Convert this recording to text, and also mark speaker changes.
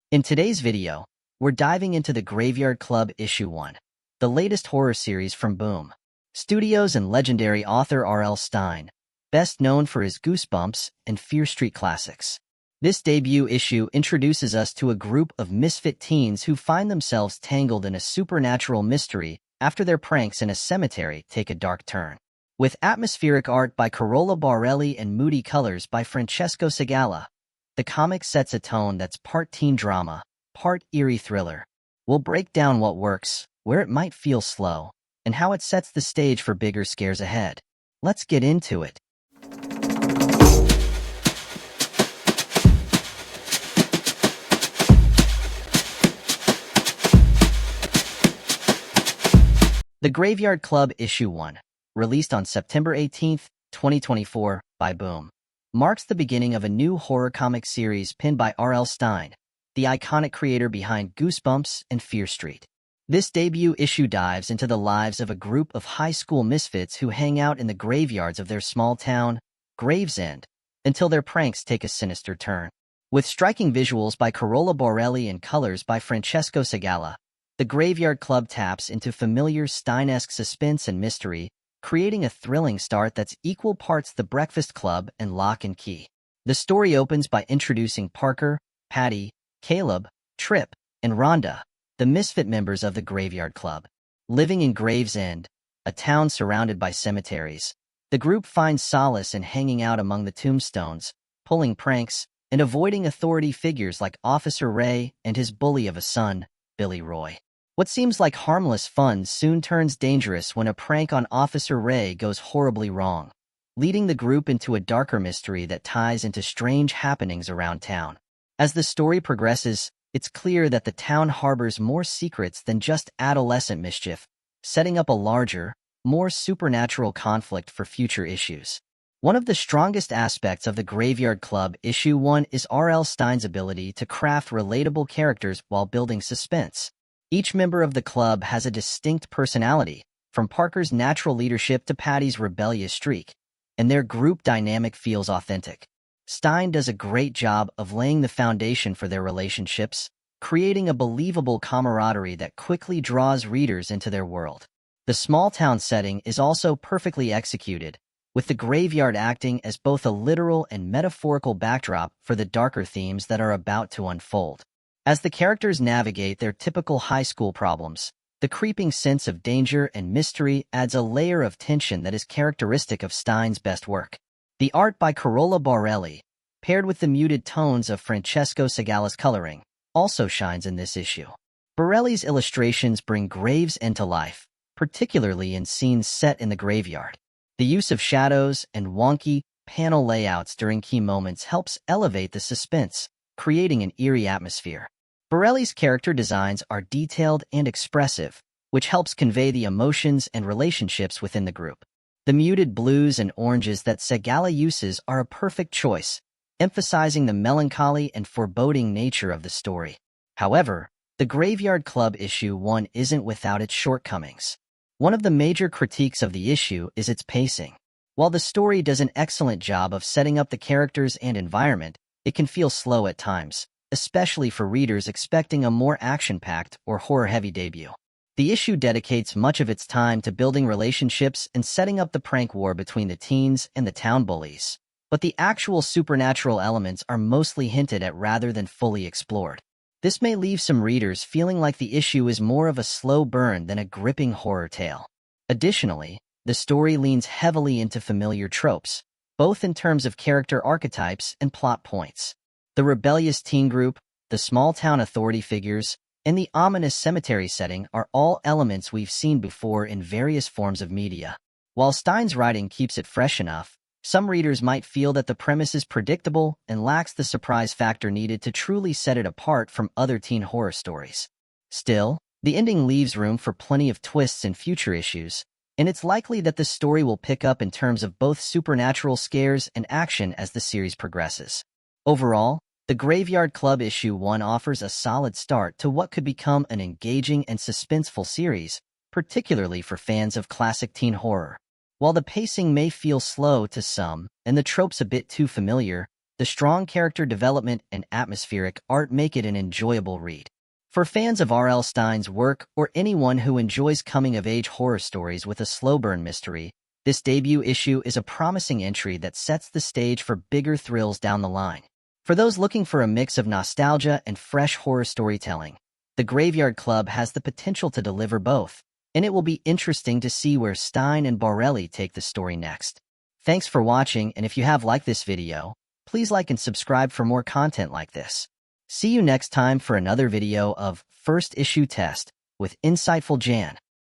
Speaker 1: In today's video, we're diving into the Graveyard Club Issue 1, the latest horror series from Boom Studios and legendary author R.L. Stine, best known for his Goosebumps and Fear Street classics. This debut issue introduces us to a group of misfit teens who find themselves tangled in a supernatural mystery after their pranks in a cemetery take a dark turn. With atmospheric art by Carola Borelli and moody colors by Francesco Segala, the comic sets a tone that's part teen drama, part eerie thriller. We'll break down what works, where it might feel slow, and how it sets the stage for bigger scares ahead. Let's get into it. The Graveyard Club Issue 1, released on September 18, 2024, by Boom, marks the beginning of a new horror comic series penned by R.L. Stine, the iconic creator behind Goosebumps and Fear Street. This debut issue dives into the lives of a group of high school misfits who hang out in the graveyards of their small town, Gravesend, until their pranks take a sinister turn. With striking visuals by Carola Borelli and colors by Francesco Segala, the Graveyard Club taps into familiar Stine-esque suspense and mystery, creating a thrilling start that's equal parts The Breakfast Club and Lock and Key. The story opens by introducing Parker, Patty, Caleb, Trip, and Rhonda, the misfit members of the Graveyard Club. Living in Gravesend, a town surrounded by cemeteries, the group finds solace in hanging out among the tombstones, pulling pranks, and avoiding authority figures like Officer Ray and his bully of a son, Billy Roy. What seems like harmless fun soon turns dangerous when a prank on Officer Ray goes horribly wrong, leading the group into a darker mystery that ties into strange happenings around town. As the story progresses, it's clear that the town harbors more secrets than just adolescent mischief, setting up a larger, more supernatural conflict for future issues. One of the strongest aspects of the Graveyard Club Issue 1 is R.L. Stine's ability to craft relatable characters while building suspense. Each member of the club has a distinct personality, from Parker's natural leadership to Patty's rebellious streak, and their group dynamic feels authentic. Stine does a great job of laying the foundation for their relationships, creating a believable camaraderie that quickly draws readers into their world. The small-town setting is also perfectly executed, with the graveyard acting as both a literal and metaphorical backdrop for the darker themes that are about to unfold. As the characters navigate their typical high school problems, the creeping sense of danger and mystery adds a layer of tension that is characteristic of Stine's best work. The art by Carola Borelli, paired with the muted tones of Francesco Segala's coloring, also shines in this issue. Borelli's illustrations bring Gravesend to life, particularly in scenes set in the graveyard. The use of shadows and wonky panel layouts during key moments helps elevate the suspense, creating an eerie atmosphere. Borelli's character designs are detailed and expressive, which helps convey the emotions and relationships within the group. The muted blues and oranges that Segala uses are a perfect choice, emphasizing the melancholy and foreboding nature of the story. However, the Graveyard Club Issue 1 isn't without its shortcomings. One of the major critiques of the issue is its pacing. While the story does an excellent job of setting up the characters and environment, it can feel slow at times, especially for readers expecting a more action-packed or horror-heavy debut. The issue dedicates much of its time to building relationships and setting up the prank war between the teens and the town bullies, but the actual supernatural elements are mostly hinted at rather than fully explored. This may leave some readers feeling like the issue is more of a slow burn than a gripping horror tale. Additionally, the story leans heavily into familiar tropes, both in terms of character archetypes and plot points. The rebellious teen group, the small-town authority figures, and the ominous cemetery setting are all elements we've seen before in various forms of media. While Stine's writing keeps it fresh enough, some readers might feel that the premise is predictable and lacks the surprise factor needed to truly set it apart from other teen horror stories. Still, the ending leaves room for plenty of twists in future issues, and it's likely that the story will pick up in terms of both supernatural scares and action as the series progresses. Overall, the Graveyard Club Issue 1 offers a solid start to what could become an engaging and suspenseful series, particularly for fans of classic teen horror. While the pacing may feel slow to some and the tropes a bit too familiar, The strong character development and atmospheric art make it an enjoyable read. For fans of R.L. Stine's work or anyone who enjoys coming-of-age horror stories with a slow-burn mystery, this debut issue is a promising entry that sets the stage for bigger thrills down the line. For those looking for a mix of nostalgia and fresh horror storytelling, The Graveyard Club has the potential to deliver both, and it will be interesting to see where Stine and Borelli take the story next. Thanks for watching, and if you have liked this video, please like and subscribe for more content like this. See you next time for another video of First Issue Test with Insightful Jan.